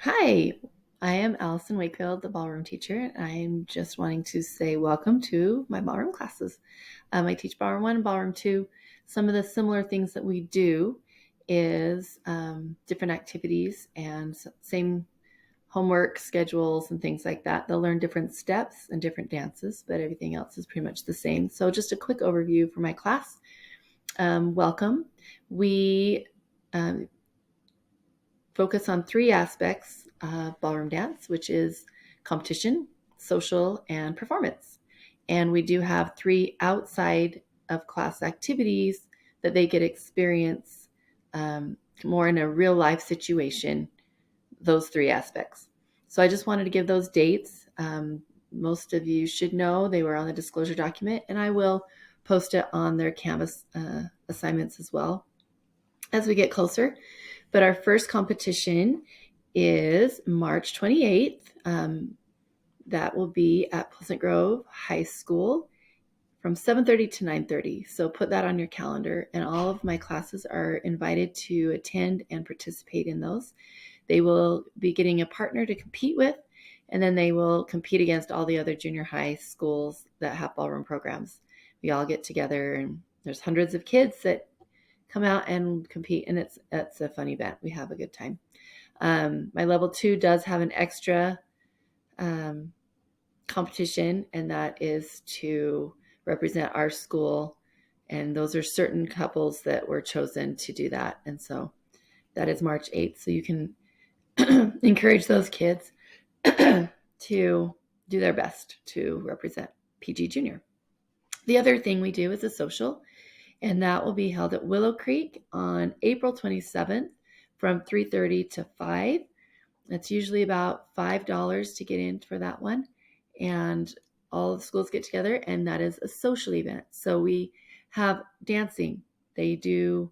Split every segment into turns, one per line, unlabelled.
Hi, I am Allison Wakefield, the ballroom teacher. I'm just wanting to say welcome to my ballroom classes. I teach ballroom 1 and ballroom 2. Some of the similar things that we do is different activities and same homework schedules and things like that. They'll learn different steps and different dances, but everything else is pretty much the same. So just a quick overview for my class. Welcome. We um, focus on three aspects of ballroom dance, which is competition, social, and performance. And we do have three outside of class activities that they get experience more in a real life situation, those three aspects. So I just wanted to give those dates. Most of you should know they were on the disclosure document, and I will post it on their Canvas assignments as well as we get closer. But our first competition is March 28th. That will be at Pleasant Grove High School from 7:30 to 9:30. So put that on your calendar, and all of my classes are invited to attend and participate in those. They will be getting a partner to compete with, and then they will compete against all the other junior high schools that have ballroom programs. We all get together, and there's hundreds of kids that come out and compete, and it's a fun event. We have a good time. My level 2 does have an extra um, competition, and that is to represent our school. And those are certain couples that were chosen to do that. And so that is March 8th. So you can encourage those kids to do their best to represent PG Junior. The other thing we do is a social, and that will be held at Willow Creek on April 27th from 3:30 to 5. That's usually about $5 to get in for that one. And all the schools get together, and that is a social event. So we have dancing. They do,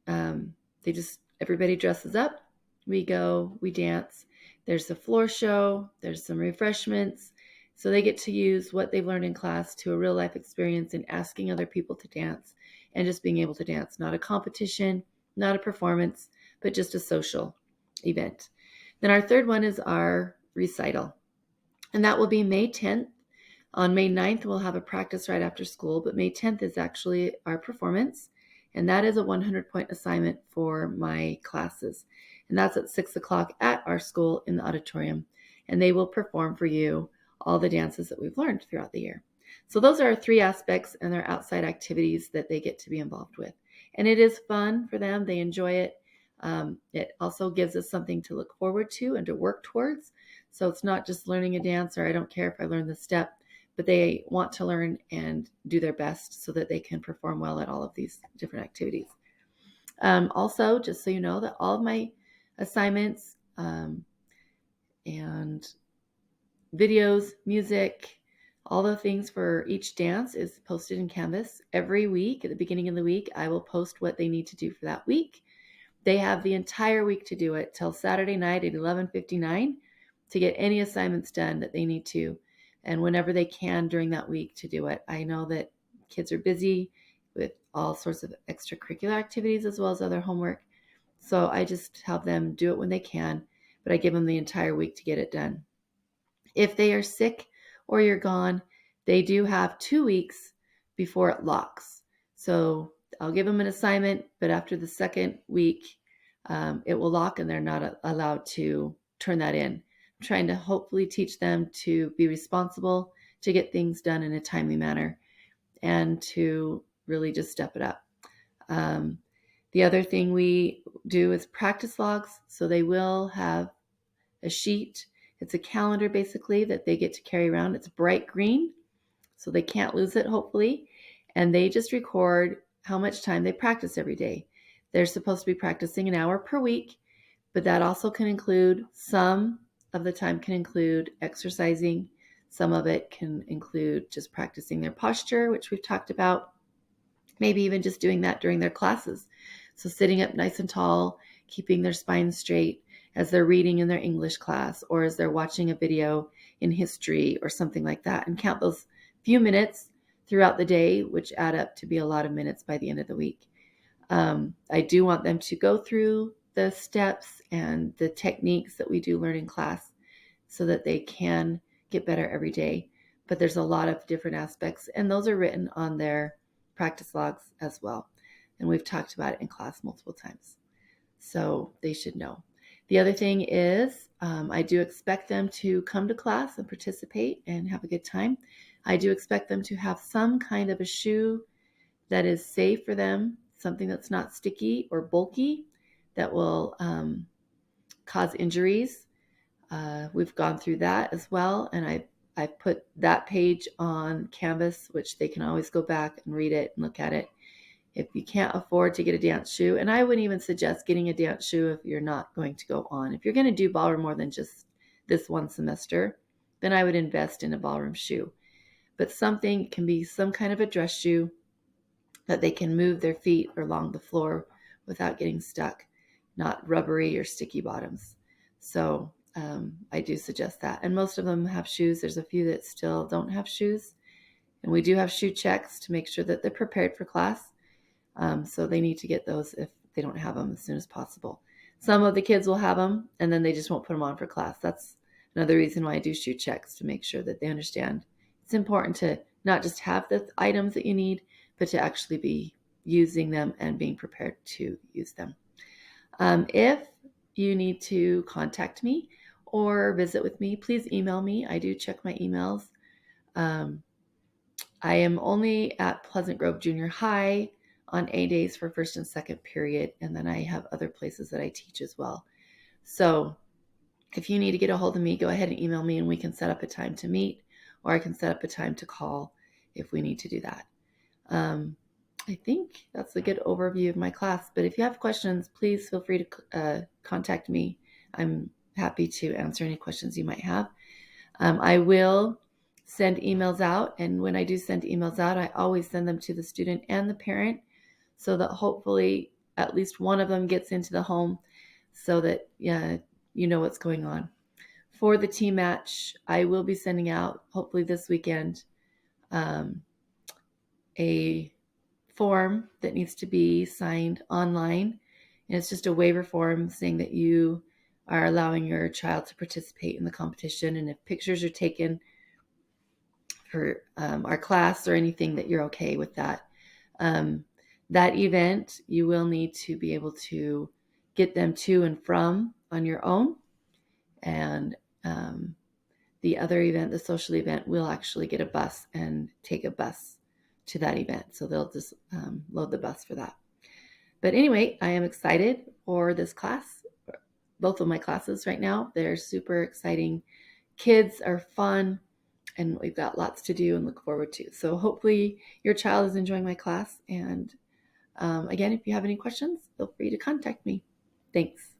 everybody dresses up. We go, we dance. There's a floor show, there's some refreshments. So they get to use what they've learned in class to a real life experience in asking other people to dance and just being able to dance. Not a competition, not a performance, but just a social event. Then our third one is our recital, and that will be May 10th. On May 9th, we'll have a practice right after school, but May 10th is actually our performance, and that is a 100-point assignment for my classes. And that's at 6 o'clock at our school in the auditorium, and they will perform for you all the dances that we've learned throughout the year. So those are our three aspects, and they're outside activities that they get to be involved with. And it is fun for them. They enjoy it. It also gives us something to look forward to and to work towards. So it's not just learning a dance, or I don't care if I learn the step, but they want to learn and do their best so that they can perform well at all of these different activities. Also, just so you know, that all of my assignments and videos, music, all the things for each dance is posted in Canvas. Every week, at the beginning of the week, I will post what they need to do for that week. They have the entire week to do it till Saturday night at 11:59 to get any assignments done that they need to, and whenever they can during that week to do it. I know that kids are busy with all sorts of extracurricular activities as well as other homework, so I just have them do it when they can, but I give them the entire week to get it done. If they are sick or you're gone, they do have 2 weeks before it locks. So I'll give them an assignment, but after the second week, it will lock and they're not allowed to turn that in. I'm trying to hopefully teach them to be responsible, to get things done in a timely manner, and to really just step it up. Um, the other thing we do is practice logs. So they will have a sheet. It's a calendar basically that they get to carry around. It's bright green, so they can't lose it, hopefully. And they just record how much time they practice every day. They're supposed to be practicing an hour per week, but that also can include, some of the time can include exercising. Some of it can include just practicing their posture, which we've talked about. Maybe even just doing that during their classes. So sitting up nice and tall, keeping their spine straight as they're reading in their English class, or as they're watching a video in history or something like that, and count those few minutes throughout the day, which add up to be a lot of minutes by the end of the week. I do want them to go through the steps and the techniques that we do learn in class so that they can get better every day. But there's a lot of different aspects, and those are written on their practice logs as well. And we've talked about it in class multiple times. So they should know. The other thing is I do expect them to come to class and participate and have a good time. I do expect them to have some kind of a shoe that is safe for them, something that's not sticky or bulky that will cause injuries. We've gone through that as well, and I've put that page on Canvas, which they can always go back and read it and look at it. If you can't afford to get a dance shoe, and I wouldn't even suggest getting a dance shoe if you're not going to go on. If you're going to do ballroom more than just this one semester, then I would invest in a ballroom shoe. But something can be some kind of a dress shoe that they can move their feet along the floor without getting stuck, not rubbery or sticky bottoms. So I do suggest that. And most of them have shoes. There's a few that still don't have shoes. And we do have shoe checks to make sure that they're prepared for class. So they need to get those if they don't have them as soon as possible. Some of the kids will have them, and then they just won't put them on for class. That's another reason why I do shoe checks, to make sure that they understand. It's important to not just have the items that you need, but to actually be using them and being prepared to use them. If you need to contact me or visit with me, please email me. I do check my emails. I am only at Pleasant Grove Junior High on A days for first and second period, and then I have other places that I teach as well. So if you need to get a hold of me, go ahead and email me and we can set up a time to meet, or I can set up a time to call if we need to do that. I think that's a good overview of my class, but if you have questions, please feel free to contact me. I'm happy to answer any questions you might have. I will send emails out, and when I do send emails out, I always send them to the student and the parent so that hopefully at least one of them gets into the home so that you know what's going on. For the team match, I will be sending out, hopefully this weekend, a form that needs to be signed online. And it's just a waiver form saying that you are allowing your child to participate in the competition. And if pictures are taken for our class or anything, that you're okay with that. That event, you will need to be able to get them to and from on your own. And the other event, the social event, will actually get a bus and take a bus to that event. So they'll just load the bus for that. But anyway, I am excited for this class. Both of my classes right now, they're super exciting. Kids are fun, and we've got lots to do and look forward to. So hopefully your child is enjoying my class. And again, if you have any questions, feel free to contact me. Thanks.